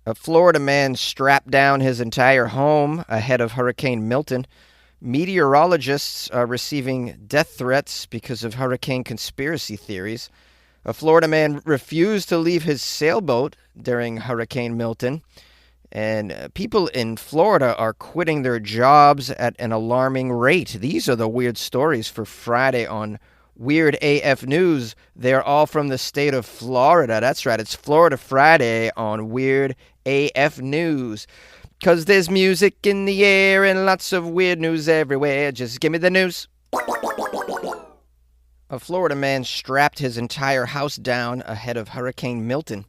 A Florida man strapped down his entire home ahead of Hurricane Milton. Meteorologists are receiving death threats because of hurricane conspiracy theories. A Florida man refused to leave his sailboat during Hurricane Milton. And people in Florida are quitting their jobs at an alarming rate. These are the weird stories for Friday on Weird AF News. They're all from the state of Florida. That's right. It's Florida Friday on Weird AF News. 'Cause there's music in the air and lots of weird news everywhere. Just give me the news. A Florida man strapped his entire house down ahead of Hurricane Milton.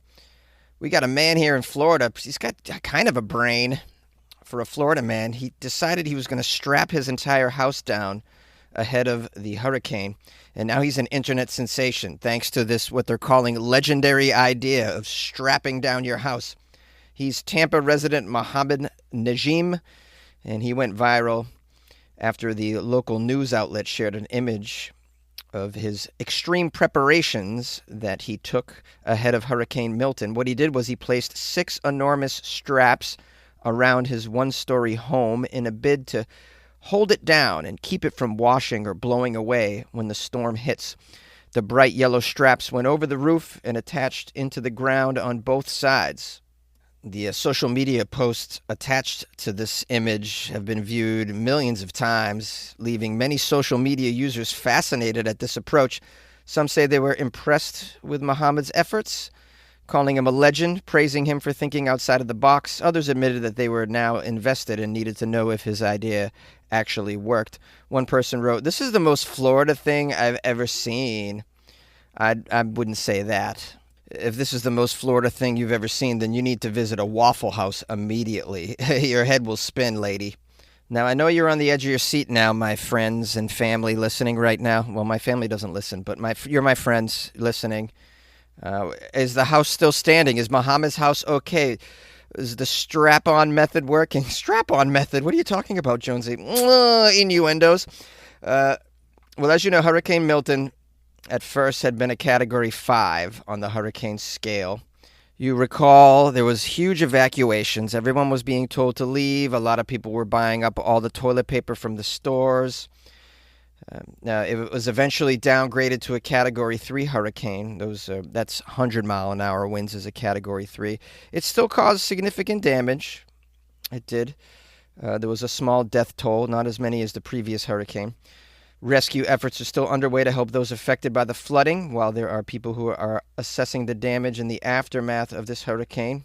We got a man here in Florida. He's got kind of a brain for a Florida man. He decided he was going to strap his entire house down ahead of the hurricane. And now he's an internet sensation thanks to this, what they're calling legendary idea of strapping down your house. He's Tampa resident Mohammed Najim, and he went viral after the local news outlet shared an image of his extreme preparations that he took ahead of Hurricane Milton. What he did was he placed 6 enormous straps around his one-story home in a bid to hold it down and keep it from washing or blowing away when the storm hits. The bright yellow straps went over the roof and attached into the ground on both sides. The social media posts attached to this image have been viewed millions of times, leaving many social media users fascinated at this approach. Some say they were impressed with Muhammad's efforts, calling him a legend, praising him for thinking outside of the box. Others admitted that they were now invested and needed to know if his idea actually worked. One person wrote, "This is the most Florida thing I've ever seen." I wouldn't say that. If this is the most Florida thing you've ever seen, then you need to visit a Waffle House immediately. Your head will spin, lady. Now, I know you're on the edge of your seat now, my friends and family listening right now. Well, my family doesn't listen, but you're my friends listening. Is the house still standing? Is Muhammad's house okay? Is the strap-on method working? Strap-on method? What are you talking about, Jonesy? Innuendos. Well, as you know, Hurricane Milton at first had been a Category 5 on the hurricane scale. You recall there was huge evacuations. Everyone was being told to leave. A lot of people were buying up all the toilet paper from the stores. It was eventually downgraded to a Category 3 hurricane. That's 100-mile-an-hour winds as a Category 3. It still caused significant damage. It did. There was a small death toll, not as many as the previous hurricane. Rescue efforts are still underway to help those affected by the flooding, while there are people who are assessing the damage in the aftermath of this hurricane.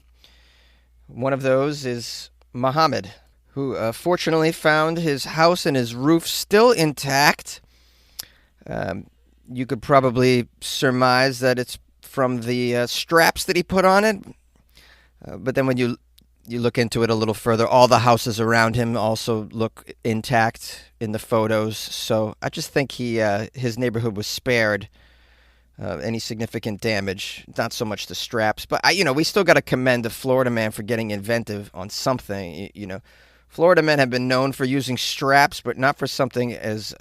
One of those is Muhammad, who fortunately found his house and his roof still intact. You could probably surmise that it's from the straps that he put on it. But then when you look into it a little further, all the houses around him also look intact in the photos. So I just think his neighborhood was spared any significant damage. Not so much the straps, but we still got to commend the Florida man for getting inventive on something. Florida men have been known for using straps, but not for something as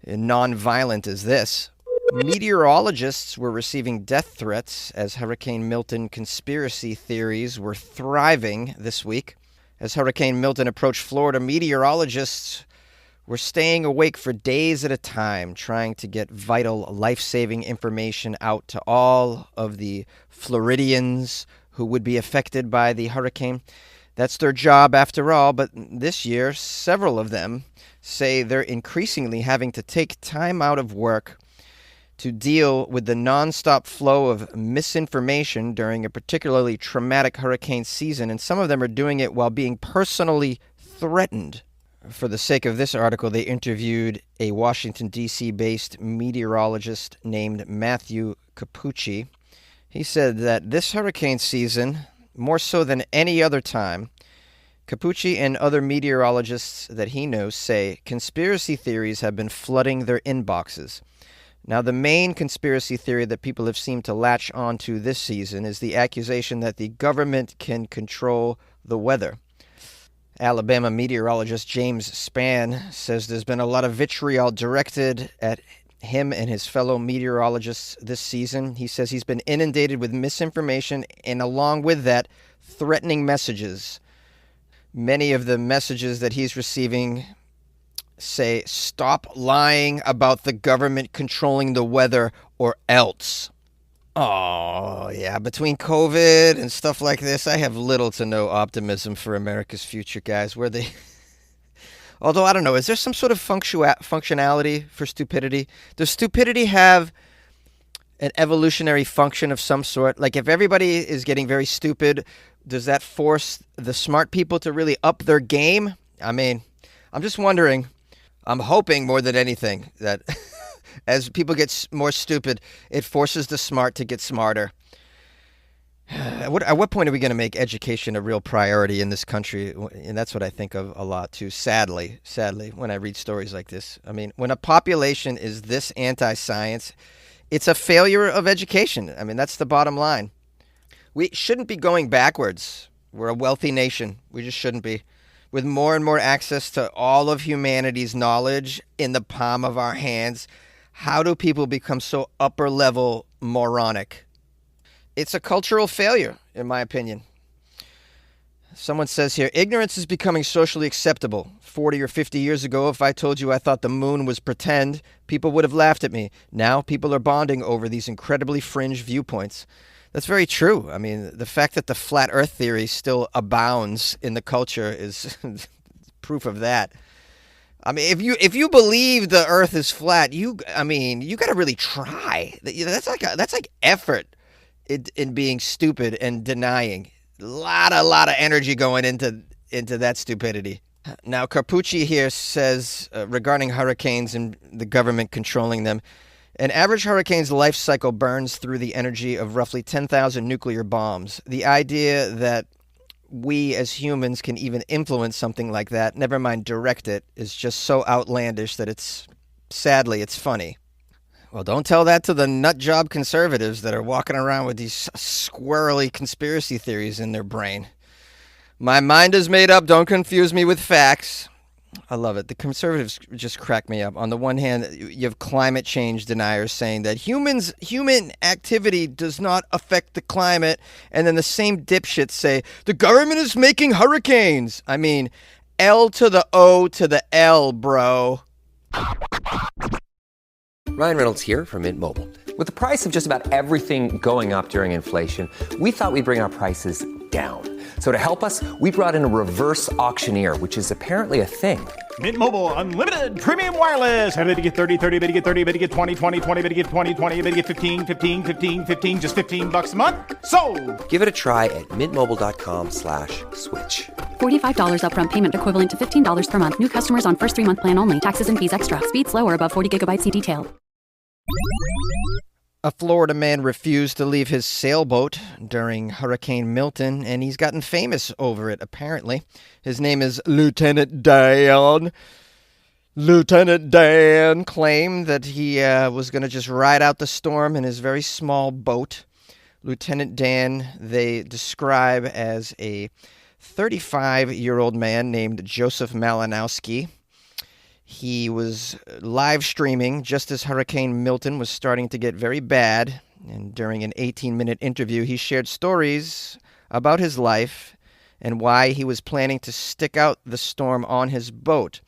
non-violent as this. Meteorologists were receiving death threats as Hurricane Milton conspiracy theories were thriving this week. As Hurricane Milton approached Florida, meteorologists were staying awake for days at a time, trying to get vital, life-saving information out to all of the Floridians who would be affected by the hurricane. That's their job after all, but this year, several of them say they're increasingly having to take time out of work to deal with the nonstop flow of misinformation during a particularly traumatic hurricane season, and some of them are doing it while being personally threatened. For the sake of this article, they interviewed a Washington, D.C.-based meteorologist named Matthew Capucci. He said that this hurricane season, more so than any other time, Capucci and other meteorologists that he knows say conspiracy theories have been flooding their inboxes. Now, the main conspiracy theory that people have seemed to latch onto this season is the accusation that the government can control the weather. Alabama meteorologist James Spann says there's been a lot of vitriol directed at him and his fellow meteorologists this season. He says he's been inundated with misinformation, and along with that, threatening messages. Many of the messages that he's receiving say, "Stop lying about the government controlling the weather or else." Oh, yeah. Between COVID and stuff like this, I have little to no optimism for America's future, guys. Although, I don't know, is there some sort of functionality for stupidity? Does stupidity have an evolutionary function of some sort? Like, if everybody is getting very stupid, does that force the smart people to really up their game? I mean, I'm just wondering. I'm hoping more than anything that as people get more stupid, it forces the smart to get smarter. At what point are we going to make education a real priority in this country? And that's what I think of a lot, too, sadly, when I read stories like this. I mean, when a population is this anti-science, it's a failure of education. I mean, that's the bottom line. We shouldn't be going backwards. We're a wealthy nation. We just shouldn't be. With more and more access to all of humanity's knowledge in the palm of our hands, how do people become so upper-level moronic? It's a cultural failure, in my opinion. Someone says here, ignorance is becoming socially acceptable. 40 or 50 years ago, if I told you I thought the moon was pretend, people would have laughed at me. Now, people are bonding over these incredibly fringe viewpoints. That's very true. I mean, the fact that the flat earth theory still abounds in the culture is proof of that. I mean, if you believe the earth is flat, you got to really try. That's like effort in being stupid and denying. A lot of energy going into that stupidity. Now, Carpucci here says regarding hurricanes and the government controlling them, an average hurricane's life cycle burns through the energy of roughly 10,000 nuclear bombs. The idea that we as humans can even influence something like that, never mind direct it, is just so outlandish that it's funny. Well, don't tell that to the nutjob conservatives that are walking around with these squirrely conspiracy theories in their brain. My mind is made up. Don't confuse me with facts. I love it. The conservatives just crack me up. On the one hand, you have climate change deniers saying that human activity does not affect the climate, and then the same dipshits say the government is making hurricanes. I mean, L to the O to the L, bro. Ryan Reynolds here from Mint Mobile. With the price of just about everything going up during inflation, we thought we'd bring our prices down. So to help us, we brought in a reverse auctioneer, which is apparently a thing. Mint Mobile Unlimited Premium Wireless. How to get 30, 30, bit to get 30, bit to get 20, 20, 20, bit to get 20, 20, bit to get 15, 15, 15, 15, just $15 a month? Sold! Give it a try at mintmobile.com/switch. $45 upfront payment equivalent to $15 per month. New customers on first 3-month plan only. Taxes and fees extra. Speed slower above 40 gigabytes. See detail. A Florida man refused to leave his sailboat during Hurricane Milton, and he's gotten famous over it, apparently. His name is Lieutenant Dan. Lieutenant Dan claimed that he was going to just ride out the storm in his very small boat. Lieutenant Dan, they describe as a 35-year-old man named Joseph Malinowski. He was live streaming just as Hurricane Milton was starting to get very bad. And during an 18-minute interview, he shared stories about his life and why he was planning to stick out the storm on his boat.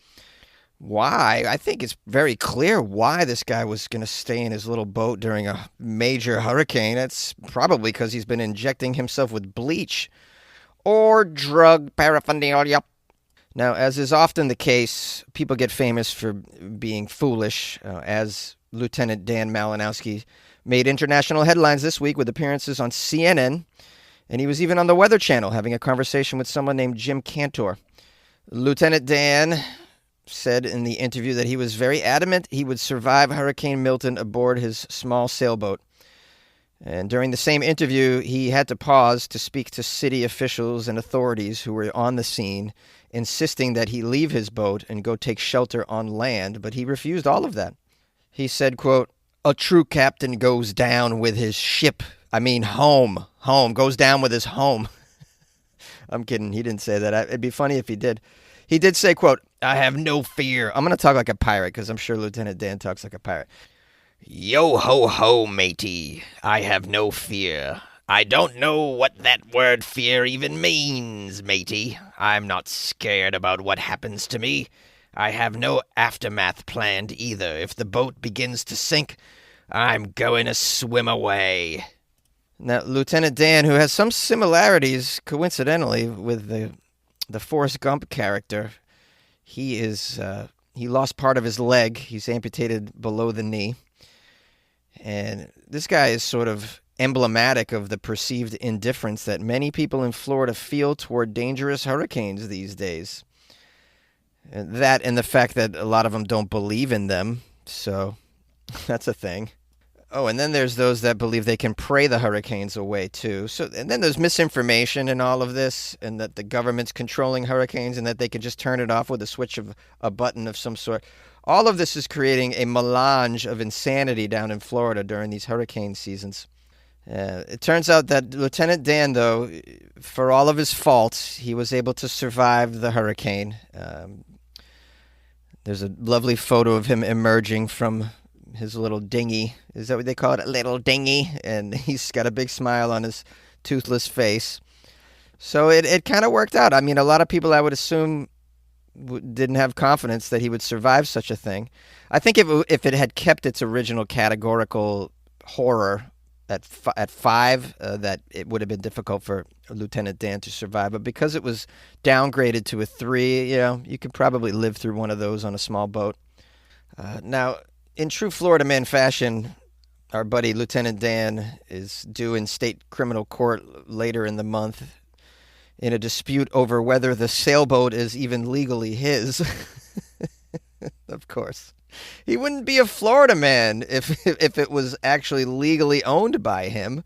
Why? I think it's very clear why this guy was going to stay in his little boat during a major hurricane. It's probably because he's been injecting himself with bleach or drug paraphernalia. Now, as is often the case, people get famous for being foolish, as Lieutenant Dan Malinowski made international headlines this week with appearances on CNN, and he was even on the Weather Channel having a conversation with someone named Jim Cantor. Lieutenant Dan said in the interview that he was very adamant he would survive Hurricane Milton aboard his small sailboat. And during the same interview, he had to pause to speak to city officials and authorities who were on the scene, insisting that he leave his boat and go take shelter on land, but he refused all of that. He said, quote, "A true captain goes down with his ship. I mean, home, goes down with his home." I'm kidding. He didn't say that. It'd be funny if he did. He did say, quote, "I have no fear." I'm going to talk like a pirate because I'm sure Lieutenant Dan talks like a pirate. "Yo ho ho, matey. I have no fear. I don't know what that word fear even means, matey. I'm not scared about what happens to me. I have no aftermath planned either. If the boat begins to sink, I'm going to swim away. Now, Lieutenant Dan, who has some similarities, coincidentally, with the Forrest Gump character, he lost part of his leg. He's amputated below the knee. And this guy is sort of emblematic of the perceived indifference that many people in Florida feel toward dangerous hurricanes these days. And that and the fact that a lot of them don't believe in them. So that's a thing. Oh, and then there's those that believe they can pray the hurricanes away, too. And then there's misinformation in all of this, and that the government's controlling hurricanes and that they can just turn it off with a switch of a button of some sort. All of this is creating a melange of insanity down in Florida during these hurricane seasons. It turns out that Lieutenant Dan, though, for all of his faults, he was able to survive the hurricane. There's a lovely photo of him emerging from his little dinghy. Is that what they call it? A little dinghy. And he's got a big smile on his toothless face. So it kind of worked out. I mean, a lot of people, I would assume, didn't have confidence that he would survive such a thing. I think if it had kept its original categorical horror at 5, that it would have been difficult for Lieutenant Dan to survive. But because it was downgraded to a 3, you could probably live through one of those on a small boat. Now, in true Floridaman fashion, our buddy Lieutenant Dan is due in state criminal court later in the month in a dispute over whether the sailboat is even legally his. Of course. He wouldn't be a Floridaman if it was actually legally owned by him.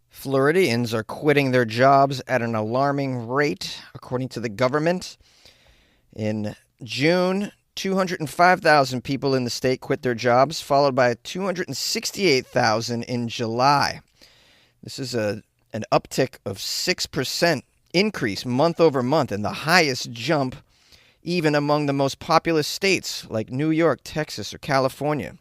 Floridians are quitting their jobs at an alarming rate, according to the government. In June, 205,000 people in the state quit their jobs, followed by 268,000 in July. This is an uptick of 6% increase month over month, and the highest jump even among the most populous states like New York, Texas, or California.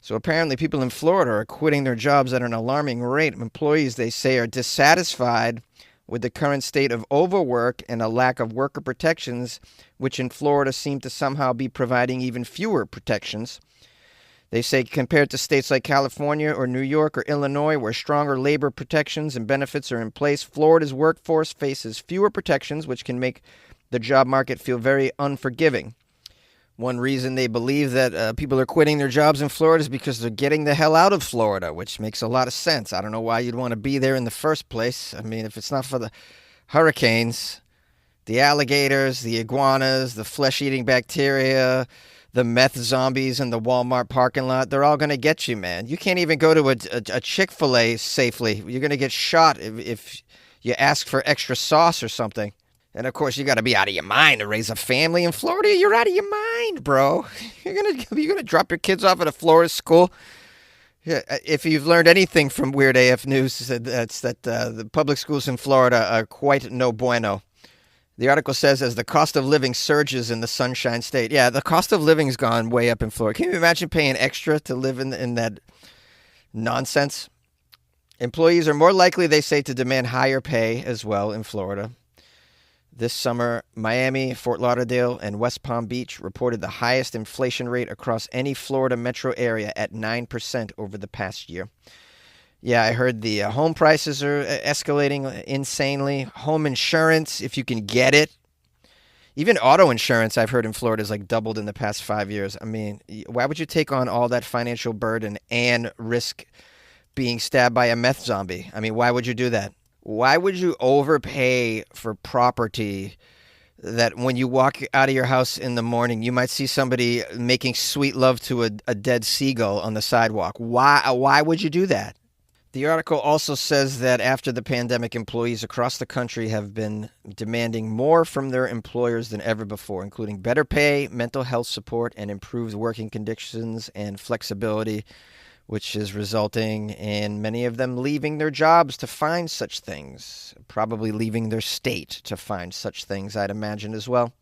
So apparently people in Florida are quitting their jobs at an alarming rate. Employees, they say, are dissatisfied with the current state of overwork and a lack of worker protections, which in Florida seem to somehow be providing even fewer protections. They say compared to states like California or New York or Illinois, where stronger labor protections and benefits are in place, Florida's workforce faces fewer protections, which can make the job market feel very unforgiving. One reason they believe that people are quitting their jobs in Florida is because they're getting the hell out of Florida, which makes a lot of sense. I don't know why you'd want to be there in the first place. I mean, if it's not for the hurricanes, the alligators, the iguanas, the flesh-eating bacteria, the meth zombies in the Walmart parking lot, they're all going to get you, man. You can't even go to a Chick-fil-A safely. You're going to get shot if you ask for extra sauce or something. And, of course, you got to be out of your mind to raise a family in Florida. You're out of your mind, bro. You're gonna drop your kids off at a Florida school. Yeah, if you've learned anything from Weird AF News, that's that the public schools in Florida are quite no bueno. The article says, as the cost of living surges in the Sunshine State. Yeah, the cost of living's gone way up in Florida. Can you imagine paying extra to live in that nonsense? Employees are more likely, they say, to demand higher pay as well in Florida. This summer, Miami, Fort Lauderdale, and West Palm Beach reported the highest inflation rate across any Florida metro area at 9% over the past year. Yeah, I heard the home prices are escalating insanely. Home insurance, if you can get it. Even auto insurance, I've heard in Florida, is like doubled in the past 5 years. I mean, why would you take on all that financial burden and risk being stabbed by a meth zombie? I mean, why would you do that? Why would you overpay for property that when you walk out of your house in the morning, you might see somebody making sweet love to a dead seagull on the sidewalk? Why would you do that? The article also says that after the pandemic, employees across the country have been demanding more from their employers than ever before, including better pay, mental health support, and improved working conditions and flexibility, which is resulting in many of them leaving their jobs to find such things, probably leaving their state to find such things, I'd imagine as well.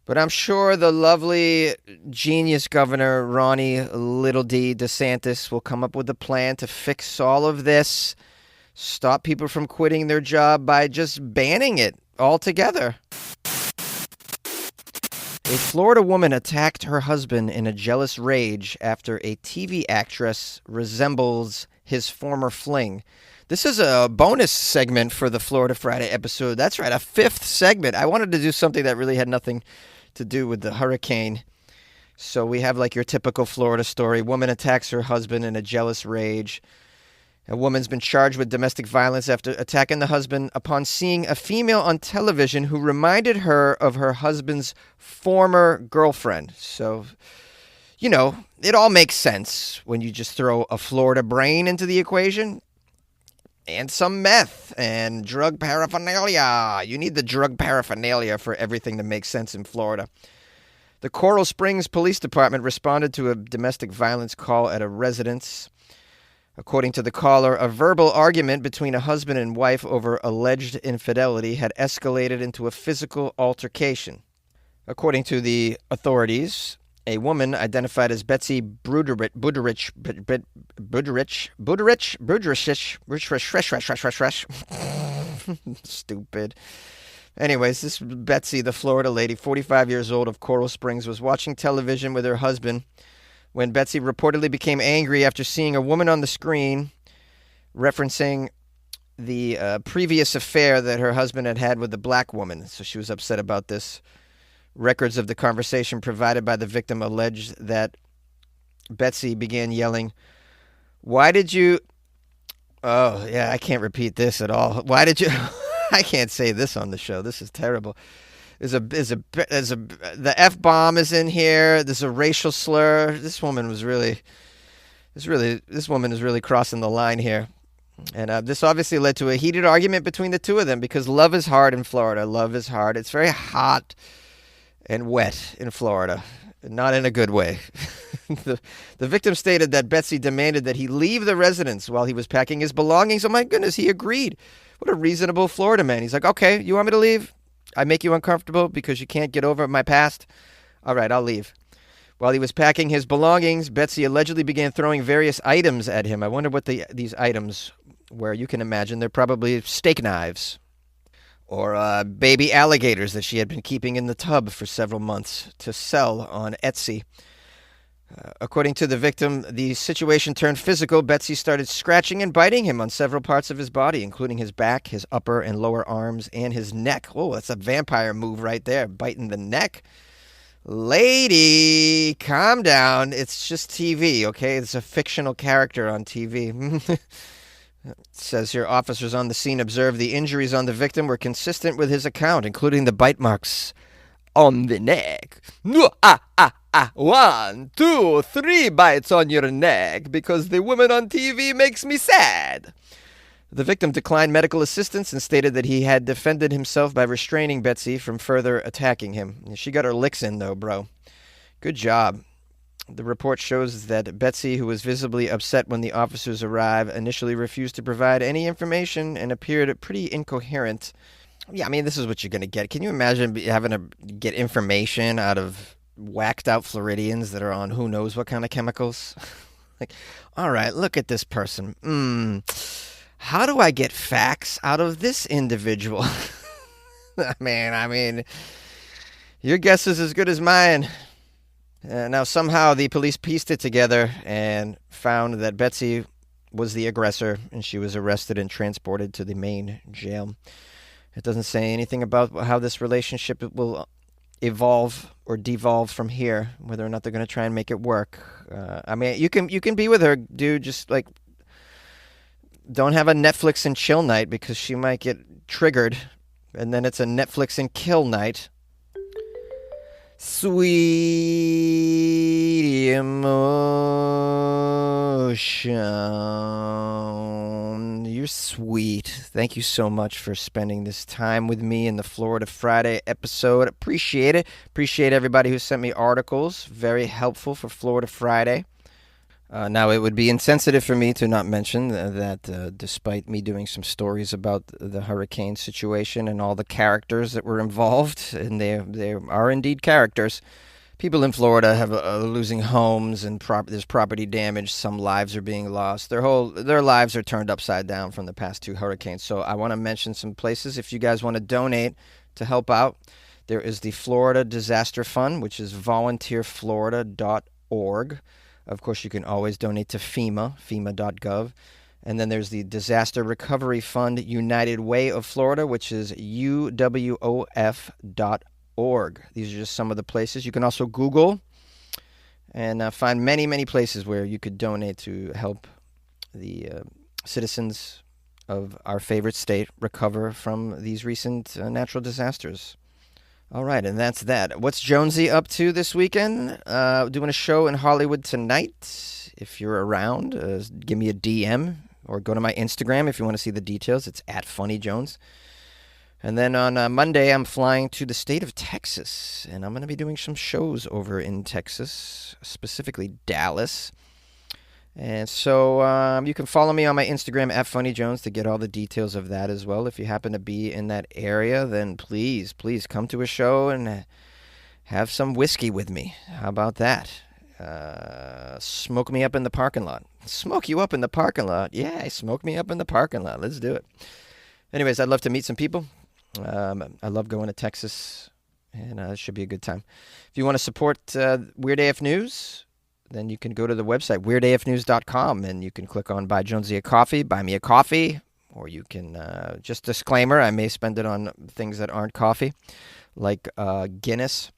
But I'm sure the lovely genius Governor Ronnie Little D DeSantis will come up with a plan to fix all of this stop people from quitting their job by just banning it altogether. A Florida woman attacked her husband in a jealous rage after a TV actress resembles his former fling. This is a bonus segment for the Florida Friday episode. That's right, a fifth segment. I wanted to do something that really had nothing to do with the hurricane. So we have like your typical Florida story. Woman attacks her husband in a jealous rage. A woman's been charged with domestic violence after attacking the husband upon seeing a female on television who reminded her of her husband's former girlfriend. So, you know, it all makes sense when you just throw a Florida brain into the equation. And some meth and drug paraphernalia. You need the drug paraphernalia for everything to make sense in Florida. The Coral Springs Police Department responded to a domestic violence call at a residence. According to the caller, a verbal argument between a husband and wife over alleged infidelity had escalated into a physical altercation. According to the authorities, a woman identified as Betsy Buderich, stupid. Anyways, this Betsy, the Florida lady, 45 years old, of Coral Springs, was watching television with her husband when Betsy reportedly became angry after seeing a woman on the screen referencing the previous affair that her husband had had with the black woman. So she was upset about this. Records of the conversation provided by the victim alleged that Betsy began yelling, "Why did you..." Oh, yeah, I can't repeat this at all. Why did you... I can't say this on the show. This is terrible. The F-bomb is in here. There's a racial slur. This woman is really crossing the line here. And this obviously led to a heated argument between the two of them because love is hard in Florida. Love is hard. It's very hot and wet in Florida, not in a good way. The victim stated that Betsy demanded that he leave the residence while he was packing his belongings. Oh my goodness, he agreed. What a reasonable Florida man. He's like, okay, you want me to leave? I make you uncomfortable because you can't get over my past? All right, I'll leave. While he was packing his belongings, Betsy allegedly began throwing various items at him. I wonder what these items were. You can imagine they're probably steak knives or baby alligators that she had been keeping in the tub for several months to sell on Etsy. According to the victim, the situation turned physical. Betsy started scratching and biting him on several parts of his body, including his back, his upper and lower arms, and his neck. Oh, that's a vampire move right there, biting the neck. Lady, calm down. It's just TV, okay? It's a fictional character on TV. It says here, officers on the scene observed the injuries on the victim were consistent with his account, including the bite marks on the neck. 1, 2, 3 bites on your neck because the woman on TV makes me sad. The victim declined medical assistance and stated that he had defended himself by restraining Betsy from further attacking him. She got her licks in, though, bro. Good job. The report shows that Betsy, who was visibly upset when the officers arrived, initially refused to provide any information and appeared pretty incoherent. Yeah, I mean, this is what you're going to get. Can you imagine having to get information out of whacked out Floridians that are on who knows what kind of chemicals? Like, all right, look at this person. How do I get facts out of this individual? Man, I mean, your guess is as good as mine. Now, somehow the police pieced it together and found that Betsy was the aggressor, and she was arrested and transported to the main jail. It doesn't say anything about how this relationship will evolve or devolve from here, whether or not they're going to try and make it work. I mean, you can be with her, dude. Just like, don't have a Netflix and chill night because she might get triggered, and then it's a Netflix and kill night. Sweet emotion. You're sweet. Thank you so much for spending this time with me in the Florida Friday episode. Appreciate it. Appreciate everybody who sent me articles. Very helpful for Florida Friday. Now, it would be insensitive for me to not mention that despite me doing some stories about the hurricane situation and all the characters that were involved, and they are indeed characters, people in Florida have losing homes and there's property damage. Some lives are being lost. Their lives are turned upside down from the past 2 hurricanes. So I want to mention some places if you guys want to donate to help out. There is the Florida Disaster Fund, which is volunteerflorida.org. Of course, you can always donate to FEMA, FEMA.gov. And then there's the Disaster Recovery Fund United Way of Florida, which is uwof.org. These are just some of the places. You can also Google and find many, many places where you could donate to help the citizens of our favorite state recover from these recent natural disasters. All right, and that's that. What's Jonesy up to this weekend? Doing a show in Hollywood tonight. If you're around, give me a DM or go to my Instagram if you want to see the details. It's @FunnyJones. And then on Monday, I'm flying to the state of Texas, and I'm going to be doing some shows over in Texas, specifically Dallas. And so you can follow me on my Instagram @FunnyJones to get all the details of that as well. If you happen to be in that area, then please come to a show and have some whiskey with me. How about that? Smoke me up in the parking lot. Smoke you up in the parking lot? Yeah, smoke me up in the parking lot. Let's do it. Anyways, I'd love to meet some people. I love going to Texas, and it should be a good time. If you want to support Weird AF News, then you can go to the website, weirdafnews.com, and you can click on Buy Jonesy a Coffee, buy me a coffee, or you can, just disclaimer, I may spend it on things that aren't coffee, like Guinness.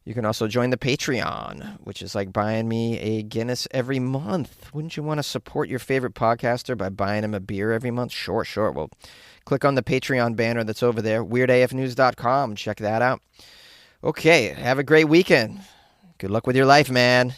You can also join the Patreon, which is like buying me a Guinness every month. Wouldn't you want to support your favorite podcaster by buying him a beer every month? Sure. Well, click on the Patreon banner that's over there, weirdafnews.com. Check that out. Okay, have a great weekend. Good luck with your life, man.